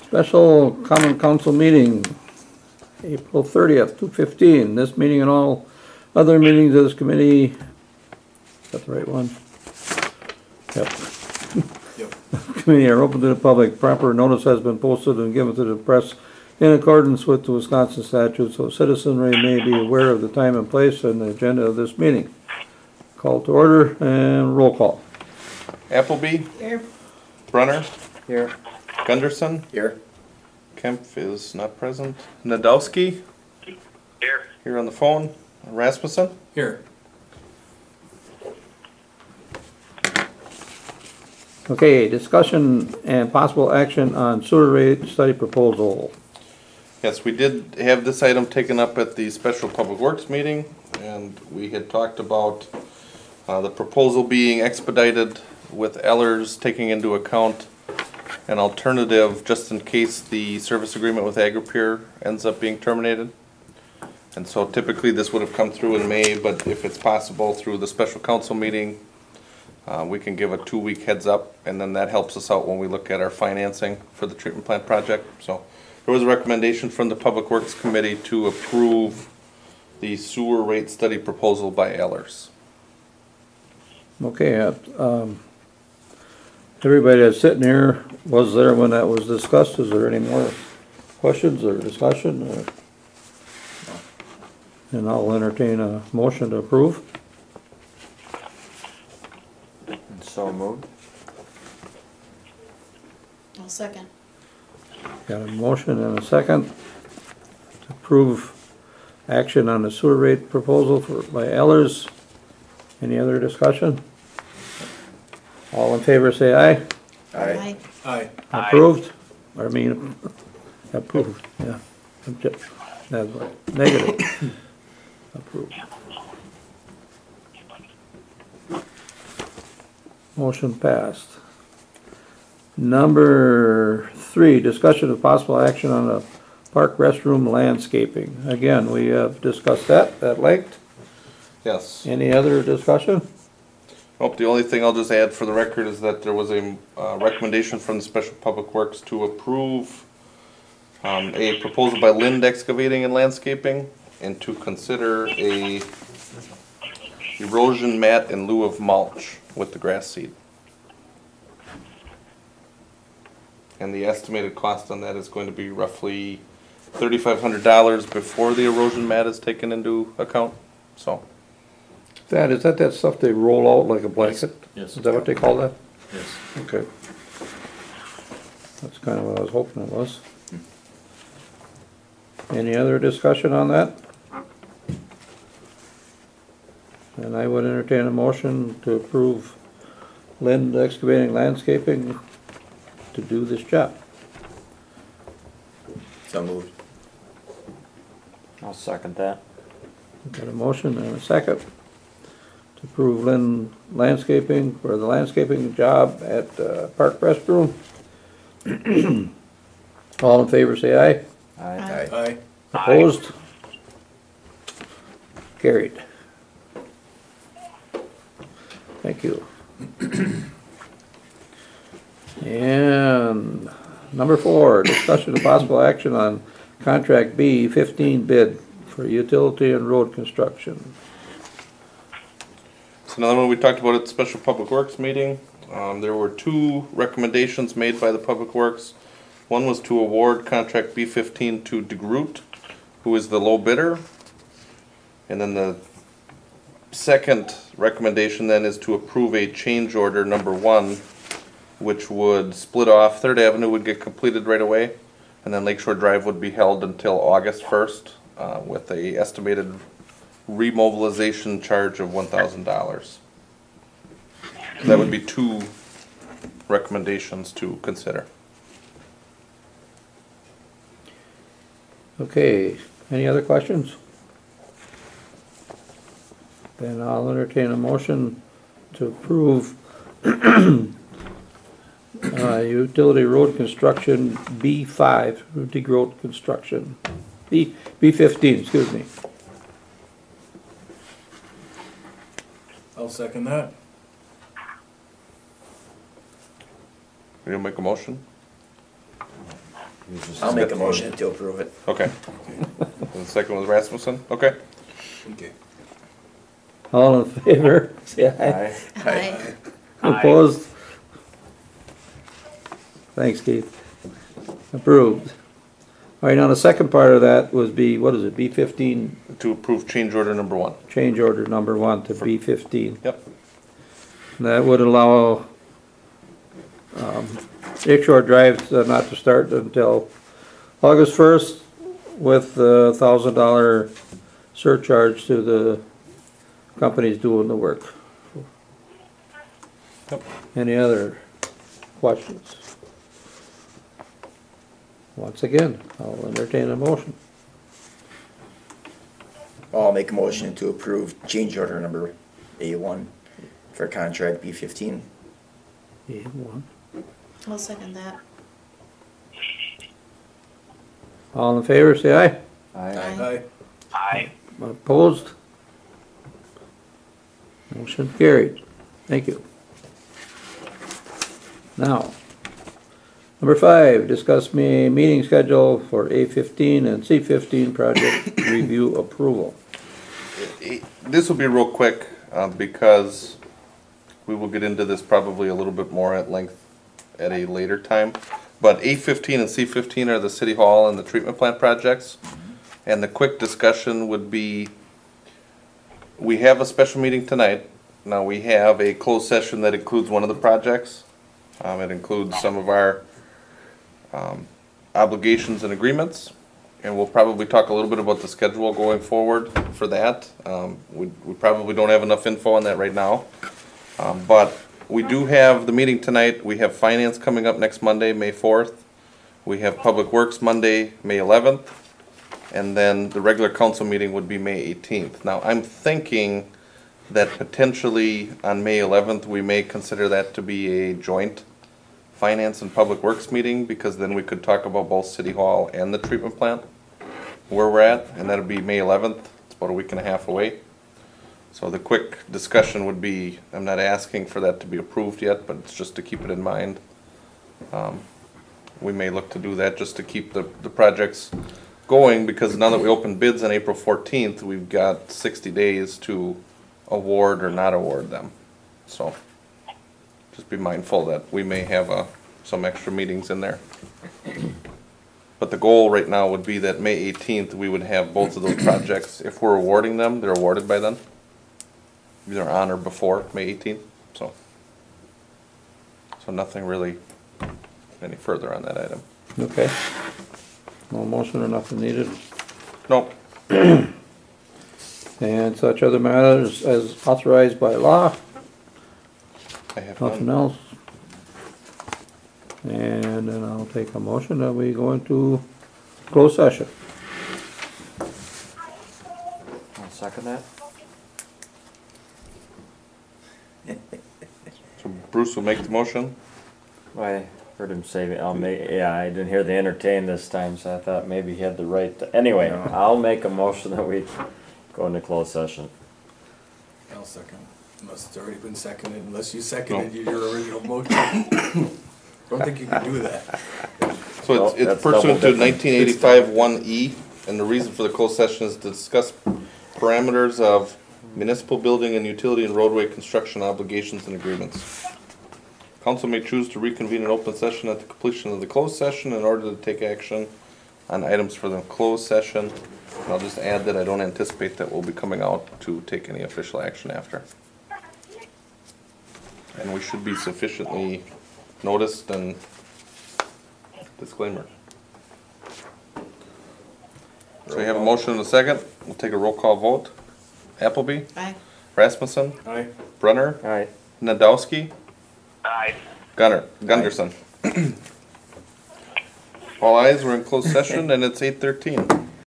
Special Common Council meeting, April 30th, 2:15. This meeting and all other meetings of this committee, is that the right one? Yep. Committee are open to the public. Proper notice has been posted and given to the press in accordance with the Wisconsin statute, so citizenry may be aware of the time and place and the agenda of this meeting. Call to order and roll call. Appleby? Here. Brunner? Here. Gunderson? Here. Kempf is not present. Nadowski? Here. Here on the phone. Rasmussen? Here. Okay, discussion and possible action on sewer rate study proposal. Yes, we did have this item taken up at the special public works meeting, and we had talked about the proposal being expedited with Ellers taking into account an alternative just in case the service agreement with Agri-Peer ends up being terminated. And so typically this would have come through in May, but if it's possible through the special council meeting, we can give a 2-week heads up, and then that helps us out when we look at our financing for the treatment plant project. So there was a recommendation from the Public Works Committee to approve the sewer rate study proposal by Ellers. Okay, everybody that's sitting here was there when that was discussed. Is there any more questions or discussion? And I'll entertain a motion to approve. So moved. I'll second. Got a motion and a second to approve action on the sewer rate proposal by Ellers. Any other discussion? All in favor say aye. Aye. Aye. Approved? I mean, approved, yeah. That's right. Negative. Approved. Motion passed. Number 3, discussion of possible action on the park restroom landscaping. Again, we have discussed that at length. Yes. Any other discussion? Nope, the only thing I'll just add for the record is that there was a recommendation from the Special Public Works to approve a proposal by Lind Excavating and Landscaping and to consider a erosion mat in lieu of mulch with the grass seed. And the estimated cost on that is going to be roughly $3,500 before the erosion mat is taken into account. So. Is that stuff they roll out like a blanket? Yes. Is that what they call that? Yes. Okay. That's kind of what I was hoping it was. Any other discussion on that? And I would entertain a motion to approve Lind Excavating Landscaping to do this job. So moved. I'll second that. Got a motion and a second to approve Lind Landscaping for the landscaping job at Park Restroom. All in favor say aye. Aye. Aye. Opposed? Carried. Thank you. And number 4, discussion of possible action on contract B15 bid for utility and road construction. So another one we talked about at the Special Public Works meeting. There were 2 recommendations made by the Public Works. One was to award contract B15 to DeGroot, who is the low bidder. And then the second recommendation then is to approve a change order number 1, which would split off. 3rd Avenue would get completed right away, and then Lakeshore Drive would be held until August 1st with a estimated remobilization charge of $1,000. That would be 2 recommendations to consider. Okay, any other questions? Then I'll entertain a motion to approve utility road construction B5, utility road construction, B15, excuse me. I'll second that. You'll make a motion? I'll make a motion to approve it. Okay. And the second was Rasmussen, okay. Okay. All in favor, say aye. Aye. Opposed? Thanks, Keith. Approved. All right, now the second part of that was what is it, B15, To approve change order number 1. change order number 1 to B15. Yep. That would allow, Lakeshore Drive not to start until August 1st with a $1,000 surcharge to the companies doing the work. Yep. Any other questions? Once again, I'll entertain a motion. I'll make a motion to approve change order number A1 for contract B15. A1. I'll second that. All in favor, say aye. Aye. Aye. Opposed? Motion carried. Thank you. Now, number 5, discuss meeting schedule for A15 and C15 project review approval. This will be real quick, because we will get into this probably a little bit more at length at a later time. But A15 and C15 are the city hall and the treatment plant projects. And the quick discussion would be, we have a special meeting tonight. Now we have a closed session that includes one of the projects. It includes some of our obligations and agreements. And we'll probably talk a little bit about the schedule going forward for that. We probably don't have enough info on that right now. But we do have the meeting tonight. We have finance coming up next Monday, May 4th. We have Public Works Monday, May 11th. And then the regular council meeting would be May 18th. Now, I'm thinking that potentially on May 11th, we may consider that to be a joint finance and public works meeting, because then we could talk about both City Hall and the treatment plant, where we're at, and that'll be May 11th. It's about a week and a half away. So the quick discussion would be, I'm not asking for that to be approved yet, but it's just to keep it in mind. We may look to do that just to keep the projects going, because now that we open bids on April 14th, we've got 60 days to award or not award them. So just be mindful that we may have some extra meetings in there. But the goal right now would be that May 18th, we would have both of those projects. If we're awarding them, they're awarded by then. Either on or before May 18th, so nothing really any further on that item. Okay. No motion or nothing needed. Nope. And such other matters as authorized by law. I have Nothing none. else. And then I'll take a motion that we go into closed session. I'll second that. So Bruce will make the motion. I heard him say, yeah, I didn't hear the entertain this time, so I thought maybe he had the right to, anyway, No. I'll make a motion that we go into closed session. I'll second, unless it's already been seconded, unless you seconded your original motion. Don't think you can do that. So Well, it's that's pursuant to double 1985 1E, and the reason for the closed session is to discuss parameters of municipal building and utility and roadway construction obligations and agreements. Council may choose to reconvene an open session at the completion of the closed session in order to take action on items for the closed session. And I'll just add that I don't anticipate that we'll be coming out to take any official action after. And we should be sufficiently noticed and disclaimer. So we have a motion and a second. We'll take a roll call vote. Appleby, Aye. Rasmussen, Aye. Brunner, All right. Nadowski. Aye. Gunderson. All ayes, we're in closed session and it's 8:13.